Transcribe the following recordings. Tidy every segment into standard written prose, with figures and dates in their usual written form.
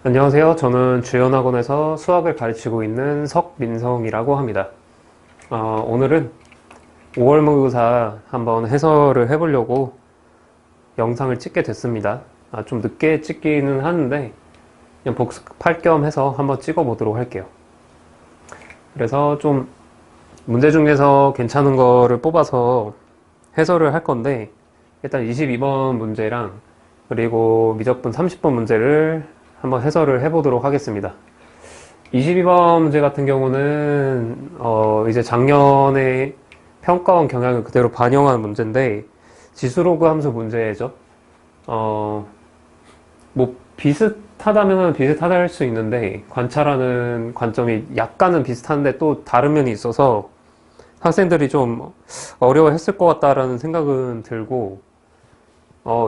안녕하세요. 저는 주연학원에서 수학을 가르치고 있는 석민성이라고 합니다. 오늘은 5월 모의고사 한번 해설을 해보려고 영상을 찍게 됐습니다. 좀 늦게 찍기는 하는데 그냥 복습할 겸 해서 한번 찍어보도록 할게요. 그래서 좀 문제 중에서 괜찮은 거를 뽑아서 해설을 할 건데 일단 22번 문제랑 그리고 미적분 30번 문제를 한번 해설을 해보도록 하겠습니다. 22번 문제 같은 경우는 이제 작년에 평가원 경향을 그대로 반영한 문제인데 지수로그 함수 문제죠. 뭐 비슷하다면 비슷하다 할 수 있는데 관찰하는 관점이 약간은 비슷한데 또 다른 면이 있어서 학생들이 좀 어려워했을 것 같다라는 생각은 들고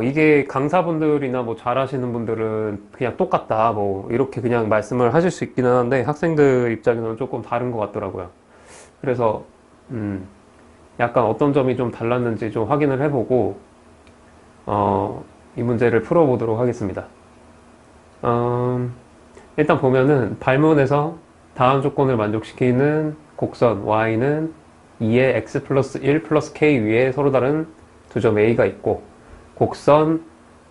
이게 강사분들이나 뭐 잘하시는 분들은 그냥 똑같다, 뭐, 이렇게 그냥 말씀을 하실 수 있기는 한데, 학생들 입장에서는 조금 다른 것 같더라고요. 그래서, 약간 어떤 점이 좀 달랐는지 좀 확인을 해보고, 이 문제를 풀어보도록 하겠습니다. 일단 보면은, 발문에서 다음 조건을 만족시키는 곡선 y는 2의 x 플러스 1 플러스 k 위에 서로 다른 두 점 a가 있고, 곡선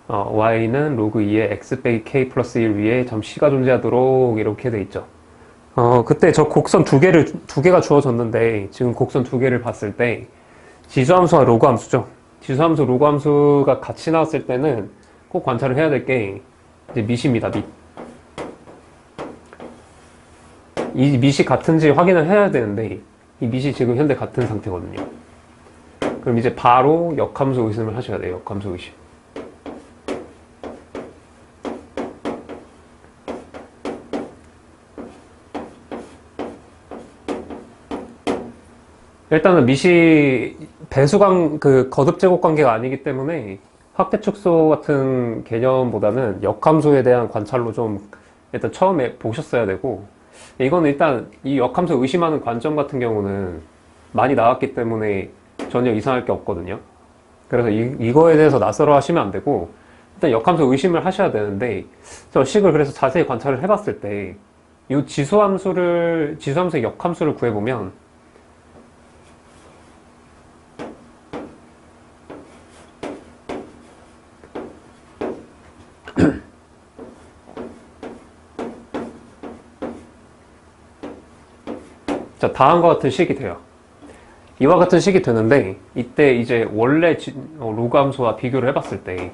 y는 로그 2의 x 빼기 k 플러스 1 위에 점 c가 존재하도록 이렇게 돼 있죠. 그때 저 곡선 두 개가 주어졌는데 지금 곡선 두 개를 봤을 때 지수함수와 로그함수죠. 지수함수, 로그함수가 같이 나왔을 때는 꼭 관찰을 해야 될 게 이제 밑입니다. 밑. 이 밑이 같은지 확인을 해야 되는데 이 밑이 지금 현재 같은 상태거든요. 그럼 이제 바로 역함수 의심을 하셔야 돼요. 역함수 의심. 일단은 밑이 거듭 제곱 관계가 아니기 때문에 확대 축소 같은 개념보다는 역함수에 대한 관찰로 좀 일단 처음에 보셨어야 되고, 이거는 일단 이 역함수 의심하는 관점 같은 경우는 많이 나왔기 때문에 전혀 이상할 게 없거든요. 그래서 이거에 대해서 낯설어 하시면 안 되고, 일단 역함수 의심을 하셔야 되는데, 저 식을 그래서 자세히 관찰을 해봤을 때, 이 지수함수의 역함수를 구해보면, 자, 다음과 같은 식이 돼요. 이와 같은 식이 되는데, 이때 이제 원래 로그 함수와 비교를 해봤을 때,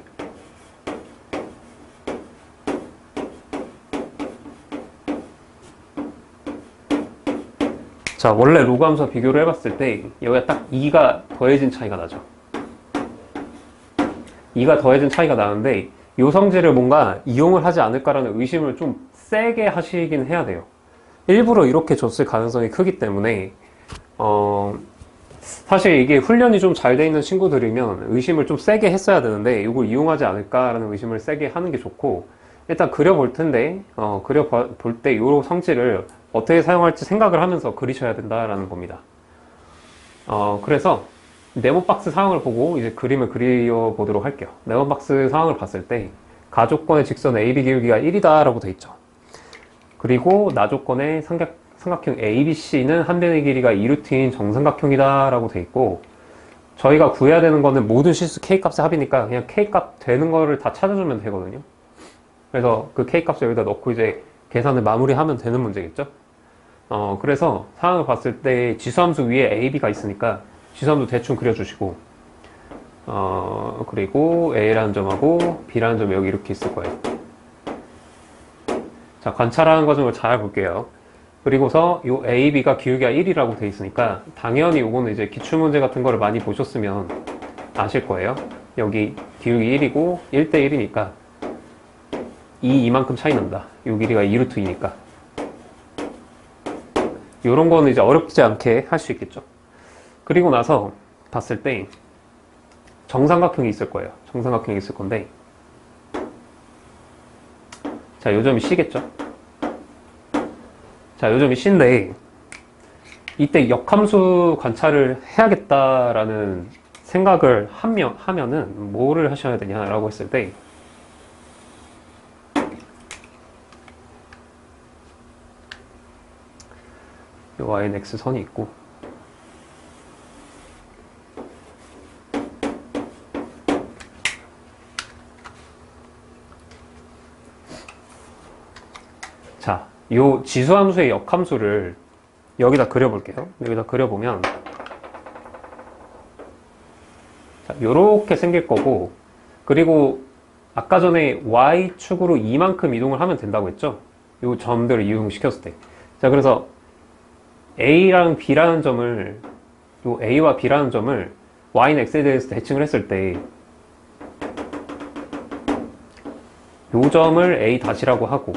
자, 원래 로그 함수와 비교를 해봤을 때, 여기가 딱 2가 더해진 차이가 나죠. 2가 더해진 차이가 나는데, 이 성질을 뭔가 이용을 하지 않을까라는 의심을 좀 세게 하시긴 해야 돼요. 일부러 이렇게 줬을 가능성이 크기 때문에, 사실 이게 훈련이 좀 잘 돼 있는 친구들이면 의심을 좀 세게 했어야 되는데, 이걸 이용하지 않을까라는 의심을 세게 하는 게 좋고, 일단 그려볼 텐데, 그려볼 때 이 성질을 어떻게 사용할지 생각을 하면서 그리셔야 된다라는 겁니다. 그래서 네모박스 상황을 보고 이제 그림을 그려보도록 할게요. 네모박스 상황을 봤을 때 가조건의 직선 AB 기울기가 1이다 라고 돼 있죠. 그리고 나조건의 삼각형 ABC는 한 변의 길이가 2루트인 정삼각형이다 라고 돼 있고, 저희가 구해야 되는 거는 모든 실수 K값의 합이니까 그냥 K값 되는 거를 다 찾아주면 되거든요. 그래서 그 K값을 여기다 넣고 이제 계산을 마무리하면 되는 문제겠죠. 그래서 상황을 봤을 때 지수함수 위에 AB가 있으니까 지수함수 대충 그려주시고, 그리고 A라는 점하고 B라는 점이 여기 이렇게 있을 거예요. 자, 관찰하는 과정을 잘 볼게요. 그리고서 요 AB가 기울기가 1이라고 돼 있으니까 당연히 요거는 이제 기출문제 같은 거를 많이 보셨으면 아실 거예요. 여기 기울기 1이고 1대 1이니까 이만큼 차이 난다. 요 길이가 2루트이니까. 요런 거는 이제 어렵지 않게 할 수 있겠죠. 그리고 나서 봤을 때 정삼각형이 있을 거예요. 정삼각형이 있을 건데, 자, 요 점이 C겠죠. 자, 요 점이 C인데 이때 역함수 관찰을 해야겠다라는 생각을 하면은 뭐를 하셔야 되냐라고 했을 때, y는 x선이 있고, 자, 요 지수함수의 역함수를 여기다 그려볼게요. 여기다 그려보면 자, 요렇게 생길 거고, 그리고 아까 전에 y축으로 이만큼 이동을 하면 된다고 했죠? 요 점들을 이용시켰을 때. 자, 그래서 a랑 b라는 점을, 요 a와 b라는 점을 y는 x에 대해서 대칭을 했을 때, 요 점을 a 다시라고 하고,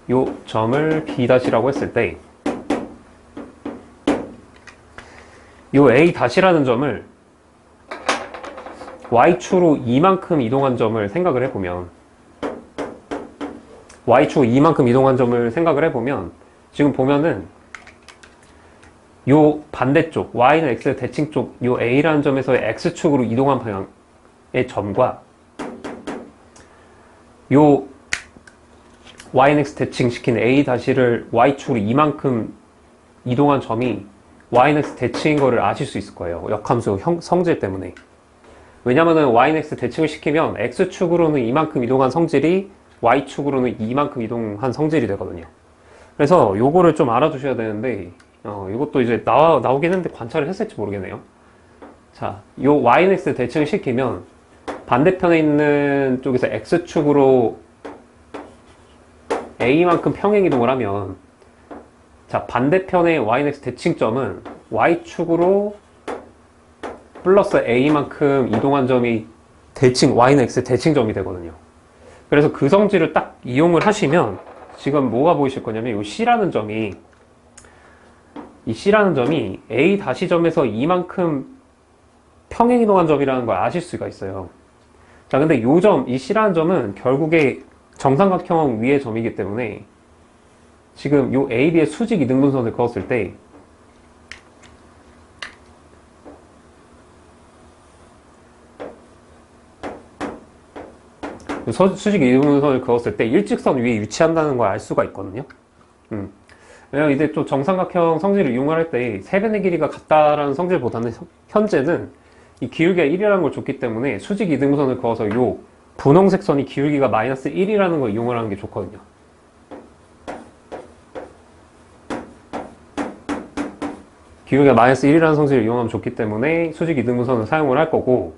요 점을 b 다시라고 했을 때, 요 a 다시라는 점을 y축으로 이만큼 이동한 점을 생각을 해보면, y축으로 이만큼 이동한 점을 생각을 해보면, 지금 보면은 요 반대쪽, y는 x의 대칭 쪽, 요 a라는 점에서의 x축으로 이동한 방향의 점과 요 y는 x 대칭시킨 a 다시를 y축으로 이만큼 이동한 점이 y는 x 대칭인 거를 아실 수 있을 거예요. 역함수 성질 때문에. 왜냐면은 y는 x 대칭을 시키면 x축으로는 이만큼 이동한 성질이 y축으로는 이만큼 이동한 성질이 되거든요. 그래서 요거를 좀 알아두셔야 되는데, 이것도 이제 나오긴 했는데 관찰을 했을지 모르겠네요. 자, 요 y는 x 대칭을 시키면 반대편에 있는 쪽에서 x축으로 a만큼 평행 이동을 하면, 자, 반대편의 y는 x 대칭점은 y축으로 플러스 a만큼 이동한 점이 y는 x 대칭점이 되거든요. 그래서 그 성질을 딱 이용을 하시면 지금 뭐가 보이실 거냐면 이 c라는 점이 a 다시 점에서 이만큼 평행 이동한 점이라는 걸 아실 수가 있어요. 자, 근데 이 c라는 점은 결국에 정삼각형 위의 점이기 때문에 지금 요 AB의 수직 이등분선을 그었을 때 수직 이등분선을 그었을 때 일직선 위에 위치한다는 걸 알 수가 있거든요. 왜냐면 이제 또 정삼각형 성질을 이용할 때 세변의 길이가 같다라는 성질보다는 현재는 이 기울기가 1이라는 걸 줬기 때문에 수직 이등분선을 그어서 요 분홍색 선이 기울기가 마이너스 1이라는 걸 이용을 하는 게 좋거든요. 기울기가 마이너스 1이라는 성질을 이용하면 좋기 때문에 수직 이등분선을 사용을 할 거고,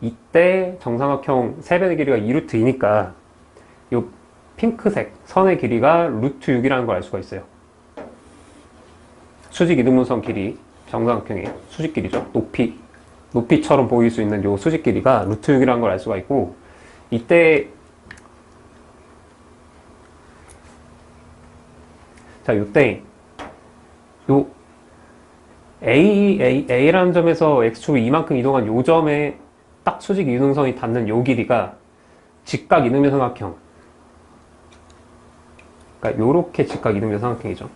이때 정삼각형 세변의 길이가 2루트이니까 이 핑크색 선의 길이가 루트 6이라는 걸 알 수가 있어요. 수직 이등분선 길이, 정삼각형의 수직 길이죠. 높이처럼 보일 수 있는 이 수직 길이가 루트 6이라는 걸 알 수가 있고, 이때 자, 요때 요 A라는 점에서 X축이 이만큼 이동한 요 점에 딱 수직 이등분선이 닿는 요 길이가 직각 이등변 삼각형. 그러니까 요렇게 직각 이등변 삼각형이죠.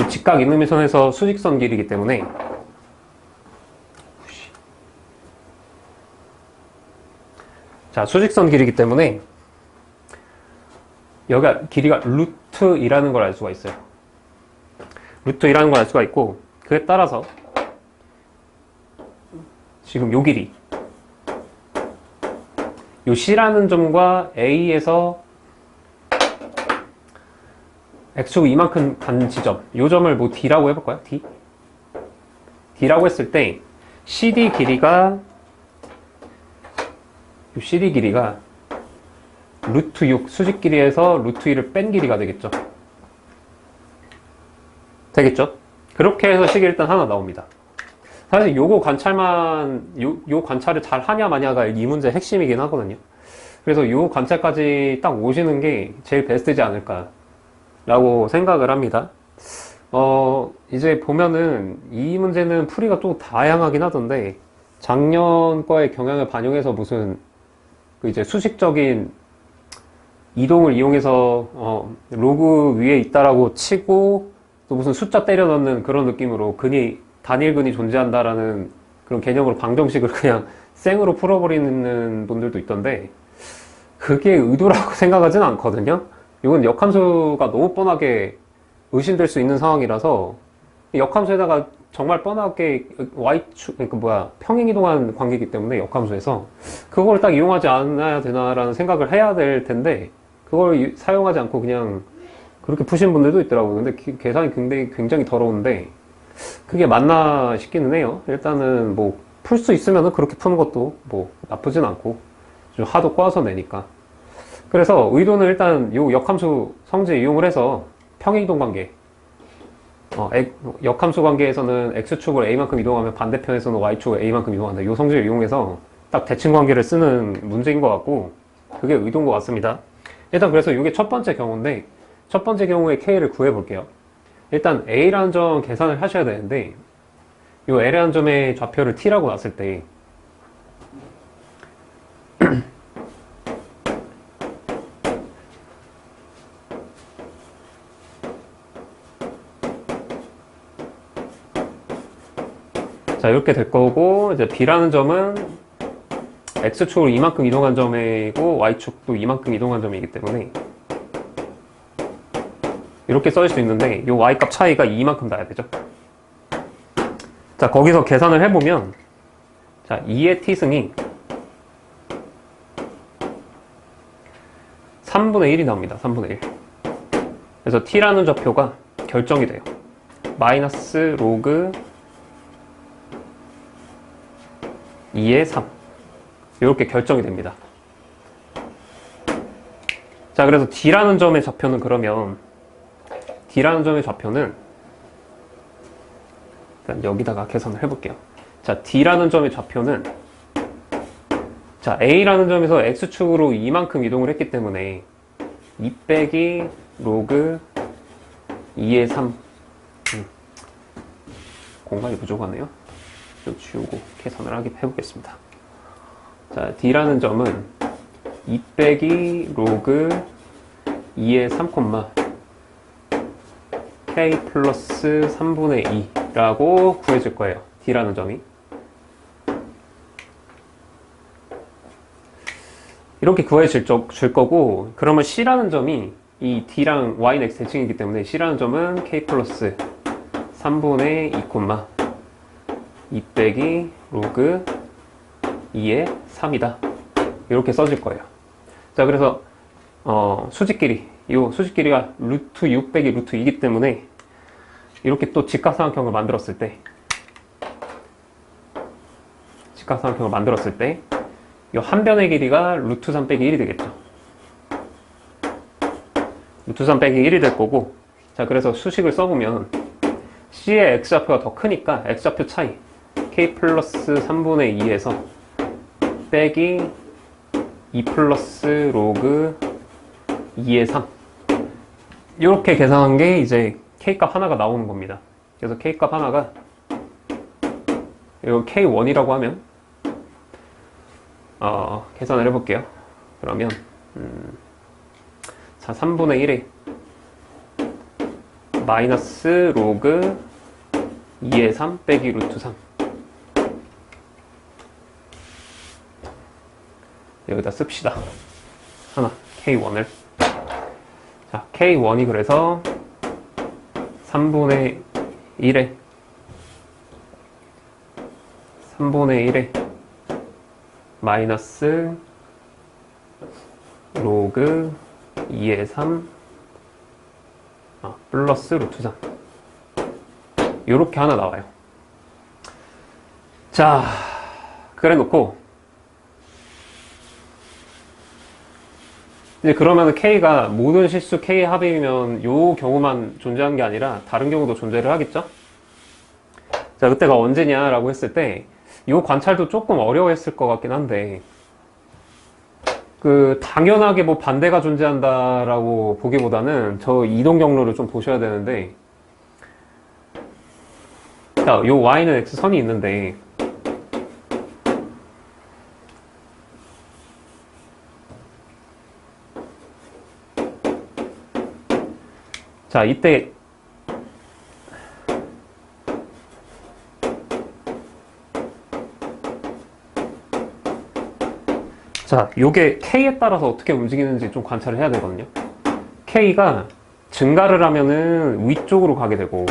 이 직각 이등변선에서 수직선 길이기 때문에 자, 수직선 길이기 때문에 여기가 길이가 루트 2라는 걸 알 수가 있어요. 루트 2라는 걸 알 수가 있고, 그에 따라서 지금 요 길이, 요 C라는 점과 A에서 X축 이만큼 간 지점, 요 점을 뭐 D라고 해볼까요? D라고 했을 때 CD 길이가 요 CD 길이가 루트 6 수직 길이에서 루트 2를 뺀 길이가 되겠죠. 그렇게 해서 식이 일단 하나 나옵니다. 사실 요거 관찰만, 요 관찰을 잘 하냐 마냐가 이 문제의 핵심이긴 하거든요. 그래서 요 관찰까지 딱 오시는 게 제일 베스트지 않을까 라고 생각을 합니다. 이제 보면은 이 문제는 풀이가 또 다양하긴 하던데, 작년 거의 경향을 반영해서 무슨 그 이제 수식적인 이동을 이용해서 로그 위에 있다라고 치고 또 무슨 숫자 때려 넣는 그런 느낌으로 단일근이 존재한다라는 그런 개념으로 방정식을 그냥 생으로 풀어버리는 분들도 있던데, 그게 의도라고 생각하진 않거든요. 이건 역함수가 너무 뻔하게 의심될 수 있는 상황이라서 역함수에다가 정말 뻔하게 y축, 그러니까 뭐야, 평행이동한 관계이기 때문에 역함수에서 그걸 딱 이용하지 않아야 되나라는 생각을 해야 될 텐데 그걸 사용하지 않고 그냥 그렇게 푸시는 분들도 있더라고요. 근데 계산이 굉장히 더러운데 그게 맞나 싶기는 해요. 일단은 뭐 풀 수 있으면 그렇게 푸는 것도 뭐 나쁘진 않고 좀 하도 꼬아서 내니까. 그래서 의도는 일단 요 역함수 성질 이용을 해서 평행이동 관계, 역함수 관계에서는 x축을 a만큼 이동하면 반대편에서는 y축을 a만큼 이동한다. 이 성질을 이용해서 딱 대칭 관계를 쓰는 문제인 것 같고 그게 의도인 것 같습니다. 일단 그래서 이게 첫 번째 경우인데 첫 번째 경우에 k를 구해 볼게요. 일단 a라는 점 계산을 하셔야 되는데 이 L이라는 점의 좌표를 t라고 놨을 때 자, 이렇게 될 거고, 이제 B라는 점은 X축으로 이만큼 이동한 점이고, Y축도 이만큼 이동한 점이기 때문에, 이렇게 써질 수 있는데, 이 Y값 차이가 이만큼 나야 되죠. 자, 거기서 계산을 해보면, 자, 2의 T승이 3분의 1이 나옵니다. 3분의 1. 그래서 T라는 좌표가 결정이 돼요. 마이너스 로그 2의 3 이렇게 결정이 됩니다. 자, 그래서 D라는 점의 좌표는 그러면 D라는 점의 좌표는 일단 여기다가 계산을 해볼게요. 자, D라는 점의 좌표는 자, A라는 점에서 X축으로 이만큼 이동을 했기 때문에 2 빼기 로그 2의 3 공간이 부족하네요. 좀 지우고 계산을 해보겠습니다. 자, D라는 점은 2 빼기 로그 2의 3, K 플러스 3분의 2라고 구해질 거예요. D라는 점이. 이렇게 구해질 거고, 그러면 C라는 점이 이 D랑 Y는 X 대칭이기 때문에 C라는 점은 K 플러스 3분의 2, 2 빼기 로그 2의 3이다. 이렇게 써질 거예요. 자, 그래서 수직끼리, 이 수직끼리가 루트 6 빼기 루트 2이기 때문에 이렇게 또 직각삼각형을 만들었을 때 이 한 변의 길이가 루트 3 빼기 1이 되겠죠. 루트 3 빼기 1이 될 거고, 자, 그래서 수식을 써보면 C의 X좌표가 더 크니까 X좌표 차이 K 플러스 3분의 2에서 빼기 2 플러스 로그 2의 3 이렇게 계산한 게 이제 K값 하나가 나오는 겁니다. 그래서 K값 하나가 이거 K1이라고 하면 계산을 해볼게요. 그러면 자, 3분의 1에 마이너스 로그 2의 3 빼기 루트 3 여기다 씁시다. 하나 K1을 자, K1이 그래서 3분의 1에 마이너스 로그 2의 3 플러스 루트 3 요렇게 하나 나와요. 자, 그래 놓고 이제 그러면 K가 모든 실수 K 합이면 요 경우만 존재하는 게 아니라 다른 경우도 존재를 하겠죠? 자, 그때가 언제냐라고 했을 때 요 관찰도 조금 어려워했을 것 같긴 한데 당연하게 뭐 반대가 존재한다라고 보기보다는 저 이동 경로를 좀 보셔야 되는데 자, 요 Y는 X선이 있는데 자, 이때 자, 요게 K에 따라서 어떻게 움직이는지 좀 관찰을 해야 되거든요. K가 증가를 하면은 위쪽으로 가게 되고,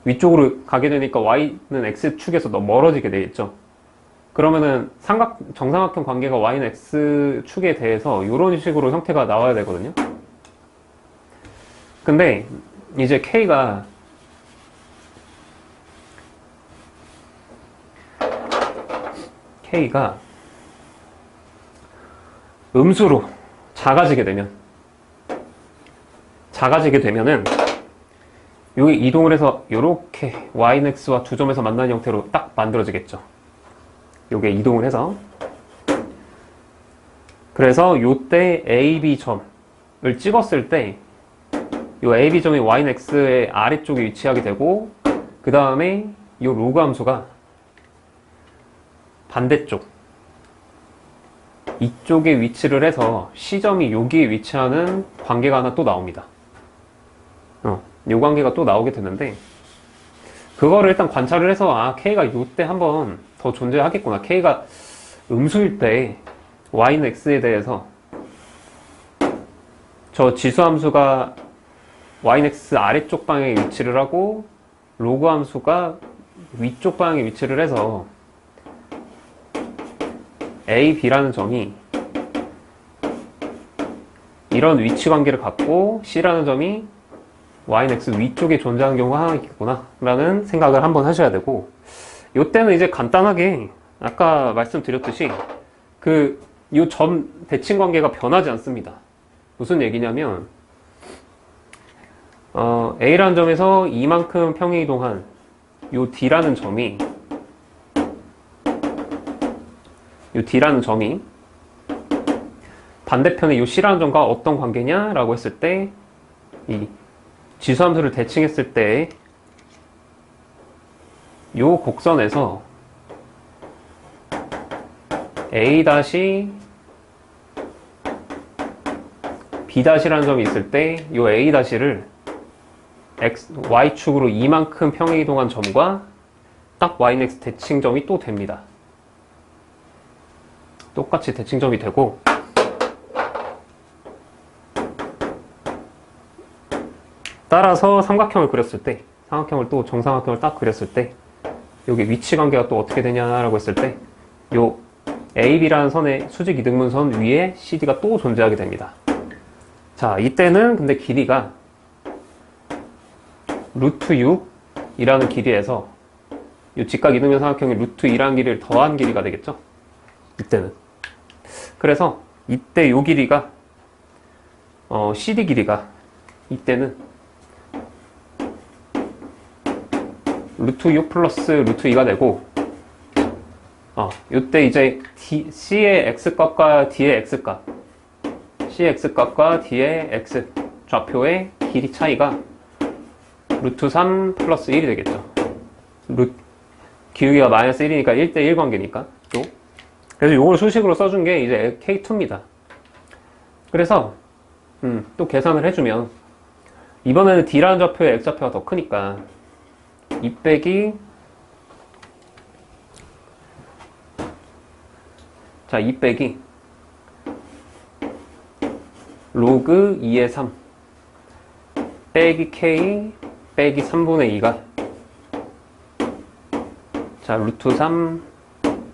위쪽으로 가게 되니까 Y는 X축에서 너무 멀어지게 되겠죠. 그러면은 정삼각형 관계가 Y는 X축에 대해서 이런 식으로 형태가 나와야 되거든요. 근데 이제 K가 음수로 작아지게 되면은 여기 이동을 해서 이렇게 Y는 X와 두 점에서 만나는 형태로 딱 만들어지겠죠. 요게 이동을 해서. 그래서 요때 A, B 점을 찍었을 때 요 A, B 점이 Y는 X의 아래쪽에 위치하게 되고, 그 다음에 요 로그 함수가 반대쪽 이쪽에 위치를 해서 C점이 여기에 위치하는 관계가 하나 또 나옵니다. 요 관계가 또 나오게 되는데, 그거를 일단 관찰을 해서 K가 요때 한번 더 존재하겠구나. K가 음수일 때 Y는 X에 대해서 저 지수함수가 Y는 X 아래쪽 방향에 위치를 하고 로그 함수가 위쪽 방향에 위치를 해서 A, B라는 점이 이런 위치 관계를 갖고 C라는 점이 Y는 X 위쪽에 존재하는 경우가 하나 있겠구나 라는 생각을 한번 하셔야 되고, 요때는 이제 간단하게 아까 말씀드렸듯이 요 점 대칭 관계가 변하지 않습니다. 무슨 얘기냐면 A라는 점에서 이만큼 평행이동한 요 D라는 점이 반대편에 요 C라는 점과 어떤 관계냐라고 했을 때, 이 지수함수를 대칭했을 때 요 곡선에서 A 다시 B 다시라는 점이 있을 때 요 A 다시를 Y축으로 이만큼 평행이동한 점과 딱 Y는 X 대칭점이 또 됩니다. 똑같이 대칭점이 되고, 따라서 삼각형을 그렸을 때, 또 정삼각형을 딱 그렸을 때 여기 위치 관계가 또 어떻게 되냐라고 했을 때 요 AB라는 선의 수직 이등분선 위에 CD가 또 존재하게 됩니다. 자, 이때는 근데 길이가 루트 6이라는 길이에서 요 직각 이등변 삼각형이 루트 2라는 길이를 더한 길이가 되겠죠? 이때는. 그래서 이때 요 길이가 CD 길이가 이때는 루트 6 플러스 루트 2가 되고, 요때 이제 C의 X값과 D의 X값, C의 X값과 D의 X 좌표의 길이 차이가 루트 3 플러스 1이 되겠죠. 기울기가 마이너스 1이니까 1대1 관계니까. 그래서 요걸 수식으로 써준 게 이제 K2입니다. 그래서 또 계산을 해주면 이번에는 D라는 좌표의 X좌표가 더 크니까 2 빼기 로그 2의 3 빼기 K 빼기 3분의 2가 루트 3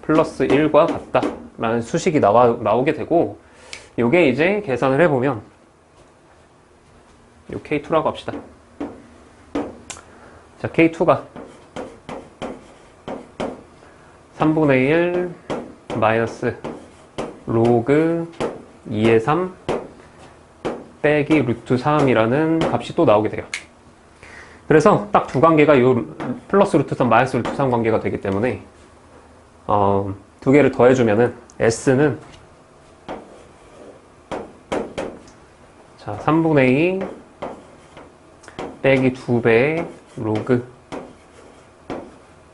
플러스 1과 같다 라는 수식이 나오게 되고, 요게 이제 계산을 해보면 요 K2라고 합시다. 자, K2가 3분의 1 마이너스 로그 2의 3 빼기 루트 3이라는 값이 또 나오게 돼요. 그래서 딱 두 관계가 요 플러스 루트 3 마이너스 루트 3 관계가 되기 때문에 두 개를 더해주면은 S는 3분의 2 빼기 2배의 로그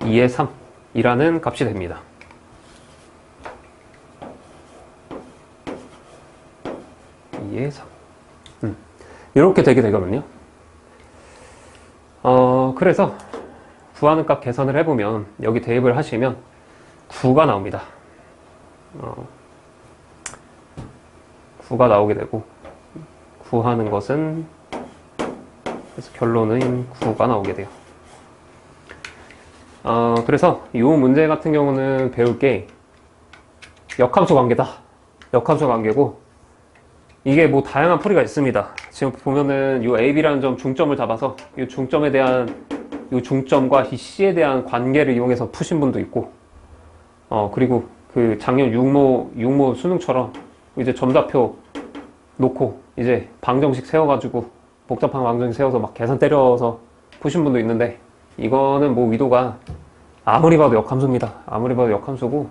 2의 3이라는 값이 됩니다. 이렇게 되게 되거든요. 그래서 구하는 값 계산을 해보면 여기 대입을 하시면 9가 나옵니다. 9가 나오게 되고, 구하는 것은, 그래서 결론은 9가 나오게 돼요. 그래서 이 문제 같은 경우는 배울 게 역함수 관계다. 역함수 관계고, 이게 뭐 다양한 풀이가 있습니다. 지금 보면은 이 A, B라는 점 중점을 잡아서 이 중점에 대한, 이 중점과 이 C에 대한 관계를 이용해서 푸신 분도 있고, 그리고 그 작년 육모 수능처럼 이제 점자표 놓고 이제 방정식 세워가지고 복잡한 방정식 세워서 막 계산 때려서 푸신 분도 있는데, 이거는 뭐 의도가 아무리 봐도 역함수입니다. 아무리 봐도 역함수고,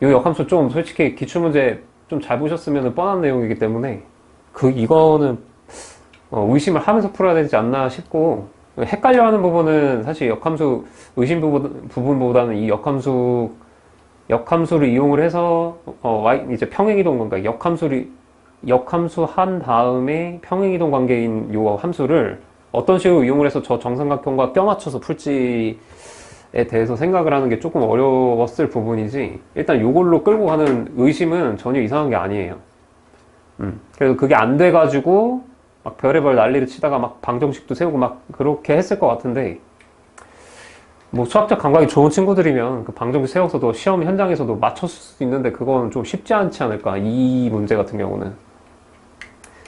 이 역함수 좀 솔직히 기출문제 좀 잘 보셨으면 뻔한 내용이기 때문에 이거는 의심을 하면서 풀어야 되지 않나 싶고, 헷갈려하는 부분은 사실 역함수 의심 부분보다는 이 역함수를 이용을 해서 이제 평행이동 관계, 역함수 한 다음에 평행이동 관계인 요 함수를 어떤 식으로 이용을 해서 저 정삼각형과 껴맞춰서 풀지에 대해서 생각을 하는 게 조금 어려웠을 부분이지, 일단 요걸로 끌고 가는 의심은 전혀 이상한 게 아니에요. 그래서 그게 안 돼가지고 막 별의별 난리를 치다가 막 방정식도 세우고 막 그렇게 했을 것 같은데, 뭐 수학적 감각이 좋은 친구들이면 그 방정식 세워서도 시험 현장에서도 맞췄을 수도 있는데, 그건 좀 쉽지 않지 않을까. 이 문제 같은 경우는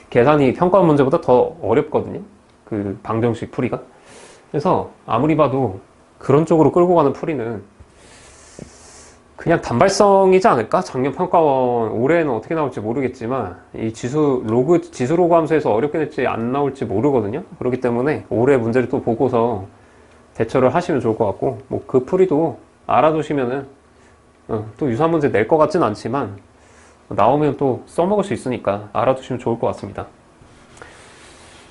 계산이 평가 문제보다 더 어렵거든요, 그 방정식 풀이가. 그래서 아무리 봐도 그런 쪽으로 끌고 가는 풀이는 그냥 단발성이지 않을까? 작년 평가원, 올해는 어떻게 나올지 모르겠지만, 이 지수 로그 함수에서 어렵게 낼지 안 나올지 모르거든요. 그렇기 때문에 올해 문제를 또 보고서 대처를 하시면 좋을 것 같고, 뭐 그 풀이도 알아두시면은 또 유사 문제 낼 것 같진 않지만 나오면 또 써먹을 수 있으니까 알아두시면 좋을 것 같습니다.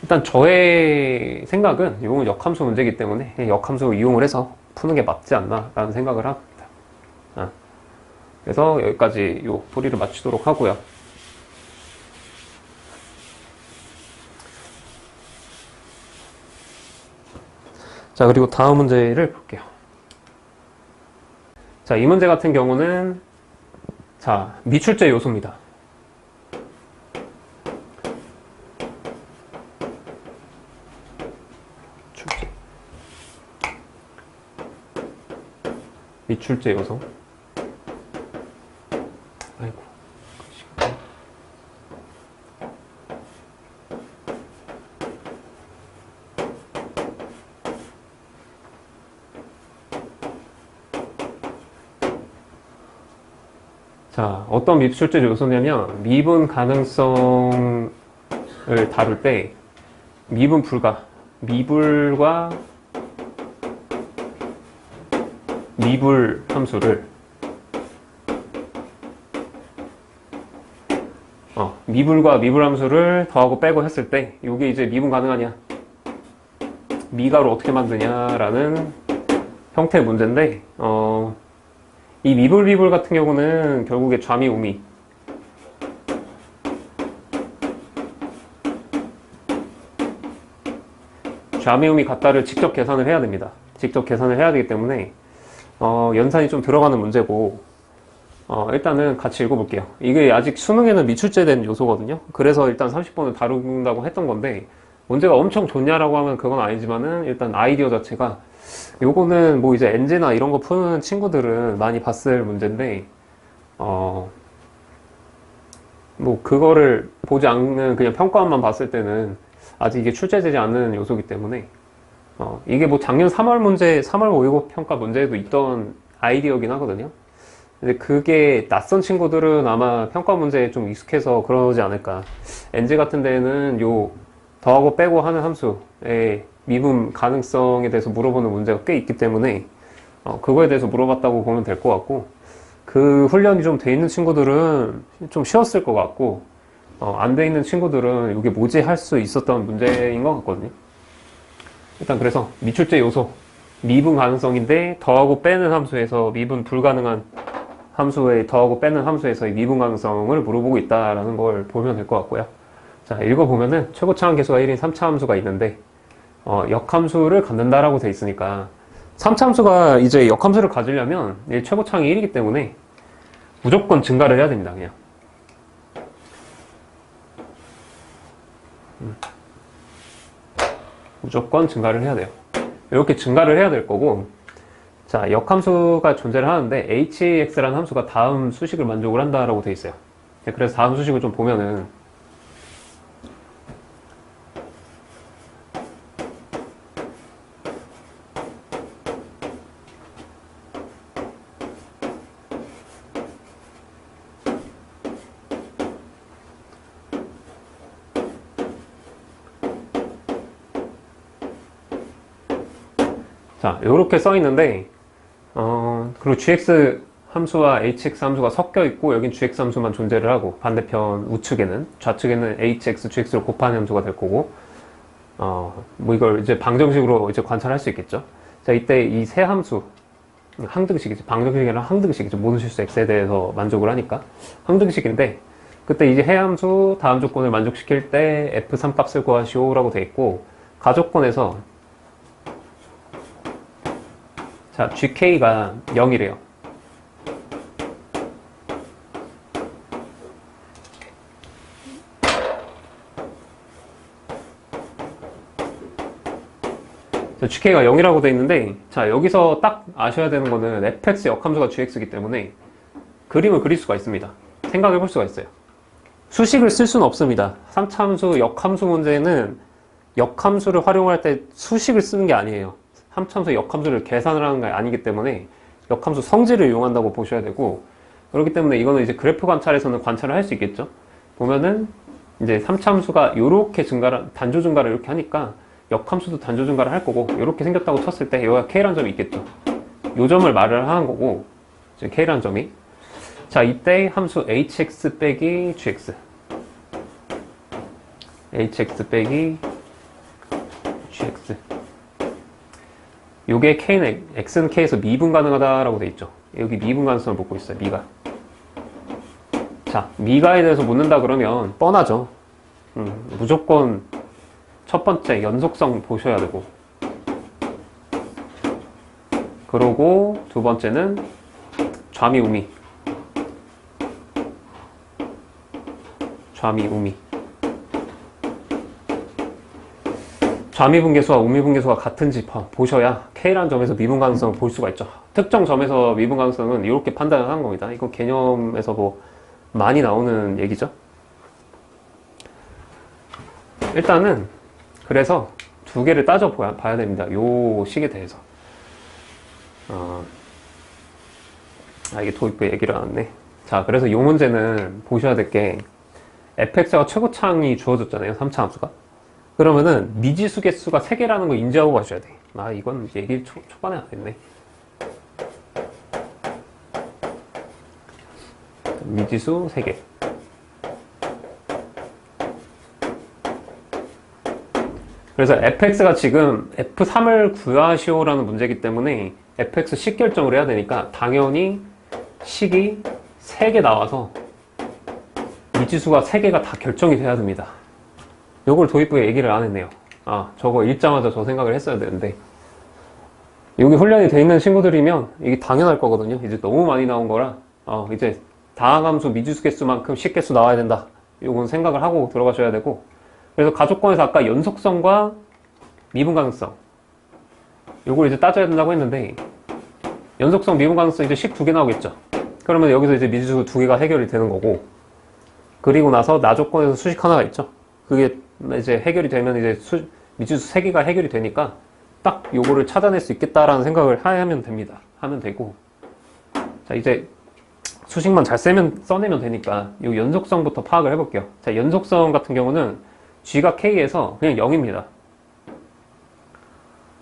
일단 저의 생각은 이건 역함수 문제이기 때문에 역함수 이용을 해서 푸는 게 맞지 않나 라는 생각을 합니다. 그래서 여기까지 이 풀이를 마치도록 하고요. 자, 그리고 다음 문제를 볼게요. 자, 이 문제 같은 경우는 미출제 요소입니다. 미출제 요소. 아이고. 자, 어떤 미출제 요소냐면, 미분 가능성을 다룰 때 미분 불가, 미불과 미불 함수를 미불과 미불 함수를 더하고 빼고 했을 때 이게 이제 미분 가능하냐, 미가로 어떻게 만드냐라는 형태의 문제인데, 이 미불 같은 경우는 결국에 좌미 우미, 좌미 우미 같다를 직접 계산을 해야 됩니다. 직접 계산을 해야 되기 때문에 연산이 좀 들어가는 문제고, 일단은 같이 읽어볼게요. 이게 아직 수능에는 미출제된 요소거든요. 그래서 일단 30번을 다룬다고 했던 건데, 문제가 엄청 좋냐라고 하면 그건 아니지만은, 일단 아이디어 자체가, 요거는 뭐 이제 엔제나 이런 거 푸는 친구들은 많이 봤을 문제인데, 뭐 그거를 보지 않는 그냥 평가원만 봤을 때는 아직 이게 출제되지 않는 요소이기 때문에, 이게 뭐 작년 3월 문제, 3월 모의고 평가 문제에도 있던 아이디어긴 하거든요. 근데 그게 낯선 친구들은 아마 평가 문제에 좀 익숙해서 그러지 않을까. 엔제 같은 데는 요 더하고 빼고 하는 함수의 미분 가능성에 대해서 물어보는 문제가 꽤 있기 때문에 그거에 대해서 물어봤다고 보면 될 것 같고, 그 훈련이 좀 돼 있는 친구들은 좀 쉬웠을 것 같고, 안 돼 있는 친구들은 이게 뭐지 할 수 있었던 문제인 것 같거든요. 일단 그래서 미출제 요소, 미분 가능성인데 더하고 빼는 함수에서 미분 불가능한 함수의 더하고 빼는 함수에서의 미분 가능성을 물어보고 있다라는 걸 보면 될 것 같고요. 자, 읽어보면은 최고차항 계수가 1인 3차 함수가 있는데, 역함수를 갖는다라고 돼 있으니까, 3차 함수가 이제 역함수를 가지려면 최고차항이 1이기 때문에 무조건 증가를 해야 됩니다, 그냥. 무조건 증가를 해야 돼요. 이렇게 증가를 해야 될 거고, 자, 역함수가 존재를 하는데 hx라는 함수가 다음 수식을 만족을 한다라고 돼 있어요. 그래서 다음 수식을 좀 보면은, 자, 요렇게 써 있는데, 그리고 gx 함수와 hx 함수가 섞여 있고, 여긴 gx 함수만 존재를 하고, 반대편 우측에는, 좌측에는 hx, gx를 곱하는 함수가 될 거고, 뭐 이걸 이제 방정식으로 이제 관찰할 수 있겠죠. 자, 이때 이 세 함수, 항등식이지, 방정식이 아니라 항등식이죠. 모든 실수 x에 대해서 만족을 하니까. 항등식인데, 그때 이제 해함수 다음 조건을 만족시킬 때 f3 값을 구하시오라고 돼 있고, 가조건에서 자, gk가 0이래요. 자, gk가 0이라고 돼 있는데, 자, 여기서 딱 아셔야 되는 거는 fx 역함수가 gx이기 때문에 그림을 그릴 수가 있습니다. 생각해 볼 수가 있어요. 수식을 쓸 수는 없습니다. 3차 함수 역함수 문제는 역함수를 활용할 때 수식을 쓰는 게 아니에요. 3차 함수 역함수를 계산을 하는 게 아니기 때문에 역함수 성질을 이용한다고 보셔야 되고, 그렇기 때문에 이거는 이제 그래프 관찰에서는 관찰을 할 수 있겠죠. 보면은 이제 3차 함수가 이렇게 증가를, 단조 증가를 이렇게 하니까 역함수도 단조 증가를 할 거고, 이렇게 생겼다고 쳤을 때 여기가 k라는 점이 있겠죠. 이 점을 말을 하는 거고, 지금 k라는 점이. 자, 이때 함수 hx 빼기 gx, hx 빼기 gx, 요게 k는 x는 k에서 미분 가능하다라고 돼 있죠. 여기 미분 가능성을 묻고 있어요. 미가. 자, 미가에 대해서 묻는다 그러면 뻔하죠. 무조건 첫 번째 연속성 보셔야 되고, 그러고 두 번째는 좌미 우미, 좌미 우미. 좌미분계수와 우미분계수가 같은지 보셔야 K라는 점에서 미분 가능성을 볼 수가 있죠. 특정 점에서 미분 가능성은 이렇게 판단을 하는 겁니다. 이건 개념에서 뭐 많이 나오는 얘기죠. 일단은 그래서 두 개를 따져 봐야 됩니다. 요 식에 대해서. 이게 도입부 얘기를 안 했네. 자, 그래서 요 문제는 보셔야 될 게 fx가 최고차항이 주어졌잖아요. 3차 함수가. 그러면은 미지수 개수가 3개라는 거 인지하고 가셔야 돼. 이건 얘기 초반에 안 했네. 미지수 3개. 그래서 fx가 지금 f3을 구하시오라는 문제이기 때문에 fx 식 결정을 해야 되니까 당연히 식이 3개 나와서 미지수가 3개가 다 결정이 돼야 됩니다. 요걸 도입부에 얘기를 안 했네요. 저거 읽자마자 저 생각을 했어야 되는데, 여기 훈련이 돼 있는 친구들이면 이게 당연할 거거든요. 이제 너무 많이 나온 거라 이제 다항함수 미지수 개수만큼 식 개수 나와야 된다. 요건 생각을 하고 들어가셔야 되고, 그래서 가조건에서 아까 연속성과 미분 가능성, 요걸 이제 따져야 된다고 했는데, 연속성 미분 가능성 이제 식 2개 나오겠죠. 그러면 여기서 이제 미지수 2개가 해결이 되는 거고, 그리고 나서 나조건에서 수식 하나가 있죠. 그게 이제 해결이 되면 이제 미지수 3개가 해결이 되니까 딱 요거를 찾아낼 수 있겠다라는 생각을 하면 됩니다. 하면 되고, 자, 이제 수식만 잘 써내면 되니까 요 연속성부터 파악을 해볼게요. 자, 연속성 같은 경우는 g가 k에서 그냥 0입니다.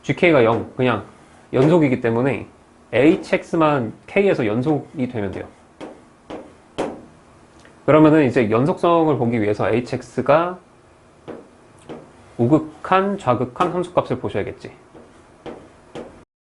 gk가 0, 그냥 연속이기 때문에 hx만 k에서 연속이 되면 돼요. 그러면은 이제 연속성을 보기 위해서 hx가 우극한, 좌극한 함수값을 보셔야겠지.